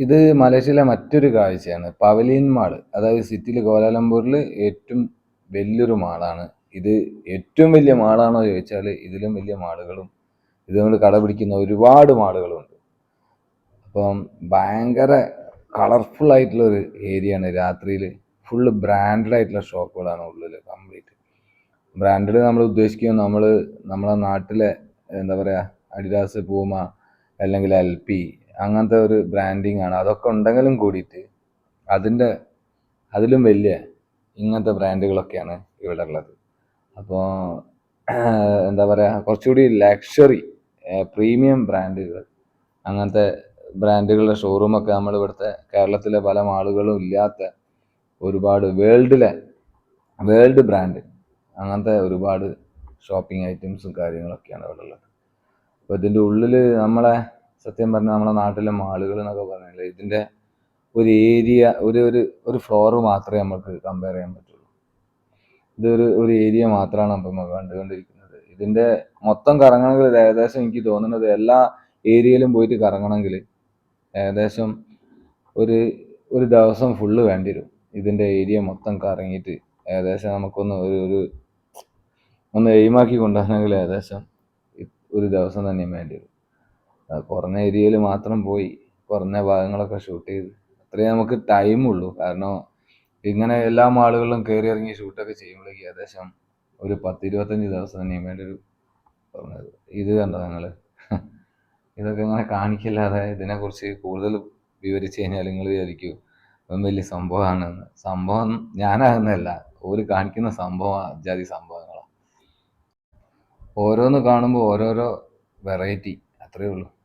ഇത് മലേഷ്യയിലെ മറ്റൊരു കാഴ്ചയാണ്. Pavilion mall. അതായത് സിറ്റിയിൽ കോലാലംപൂരിൽ ഏറ്റവും വലിയൊരു മാളാണ്. ഇത് ഏറ്റവും വലിയ മാളാണോ ചോദിച്ചാൽ ഇതിലും വലിയ മാളുകളും ഇതുകൊണ്ട് കടപിടിക്കുന്ന ഒരുപാട് മാളുകളുണ്ട്. അപ്പം ഭയങ്കര കളർഫുൾ ആയിട്ടുള്ള ഒരു ഏരിയയാണ്. രാത്രിയിൽ ഫുള്ള് ബ്രാൻഡഡ് ആയിട്ടുള്ള ഷോപ്പുകളാണ് ഉള്ളിൽ കംപ്ലീറ്റ്. ബ്രാൻഡഡ് നമ്മൾ ഉദ്ദേശിക്കുന്നത് നമ്മളെ നാട്ടിലെ എന്താ പറയുക, അഡിഡാസ്, പൂമ അല്ലെങ്കിൽ LP അങ്ങനത്തെ ഒരു ബ്രാൻഡിങ് ആണ്. അതൊക്കെ ഉണ്ടെങ്കിലും കൂടിയിട്ട് അതിലും വലിയ ഇങ്ങനത്തെ ബ്രാൻഡുകളൊക്കെയാണ് ഇവിടെ ഉള്ളത്. അപ്പോൾ എന്താ പറയുക, കുറച്ചുകൂടി ലക്ഷറി പ്രീമിയം ബ്രാൻഡുകൾ, അങ്ങനത്തെ ബ്രാൻഡുകളുടെ ഷോറൂമൊക്കെ നമ്മൾ ഇവിടുത്തെ കേരളത്തിലെ പല മാളുകളും ഇല്ലാത്ത ഒരുപാട് വേൾഡ് ബ്രാൻഡ് അങ്ങനത്തെ ഒരുപാട് ഷോപ്പിംഗ് ഐറ്റംസും കാര്യങ്ങളൊക്കെയാണ് ഇവിടെ ഉള്ളത്. അപ്പോൾ ഇതിൻ്റെ ഉള്ളിൽ സത്യം പറഞ്ഞാൽ നമ്മളെ നാട്ടിലെ മാളുകൾ എന്നൊക്കെ പറഞ്ഞാൽ ഇതിൻ്റെ ഒരു ഏരിയ, ഒരു ഫ്ലോറ് മാത്രമേ നമുക്ക് കമ്പയർ ചെയ്യാൻ പറ്റുള്ളൂ. ഒരു ഏരിയ മാത്രമാണ് അപ്പം നമുക്ക് കണ്ടുകൊണ്ടിരിക്കുന്നത്. ഇതിൻ്റെ മൊത്തം കറങ്ങണമെങ്കിൽ ഏകദേശം എനിക്ക് തോന്നുന്നത് എല്ലാ ഏരിയയിലും പോയിട്ട് കറങ്ങണമെങ്കിൽ ഏകദേശം ഒരു ദിവസം ഫുള്ള് വേണ്ടി വരും. ഇതിൻ്റെ ഏരിയ മൊത്തം കറങ്ങിയിട്ട് ഏകദേശം നമുക്കൊന്ന് ഒന്ന് എയിമാക്കി കൊണ്ടുപോകണമെങ്കിൽ ഏകദേശം ഒരു ദിവസം തന്നെ വേണ്ടി വരും. കുറഞ്ഞ ഏരിയയിൽ മാത്രം പോയി കുറഞ്ഞ ഭാഗങ്ങളൊക്കെ ഷൂട്ട് ചെയ്ത് അത്രയേ നമുക്ക് ടൈമുള്ളൂ. കാരണം ഇങ്ങനെ എല്ലാ മാളുകളിലും കയറി ഇറങ്ങി ഷൂട്ടൊക്കെ ചെയ്യുമ്പോഴേക്ക് ഏകദേശം ഒരു 10-25 ദിവസം തന്നെ വേണ്ടി ഒരു പറഞ്ഞത്. ഇത് കണ്ടോ നിങ്ങൾ? ഇതൊക്കെ ഇങ്ങനെ കാണിക്കില്ലാതെ ഇതിനെക്കുറിച്ച് കൂടുതൽ വിവരിച്ച് കഴിഞ്ഞാൽ നിങ്ങൾ വിചാരിക്കും ഇതൊന്നും വലിയ സംഭവമാണെന്ന്. സംഭവം ഞാനാകുന്നതല്ല, ഒരു കാണിക്കുന്ന സംഭവം ജാതി സംഭവങ്ങളാണ്. ഓരോന്ന് കാണുമ്പോൾ ഓരോരോ വെറൈറ്റി, അത്രയേ ഉള്ളൂ.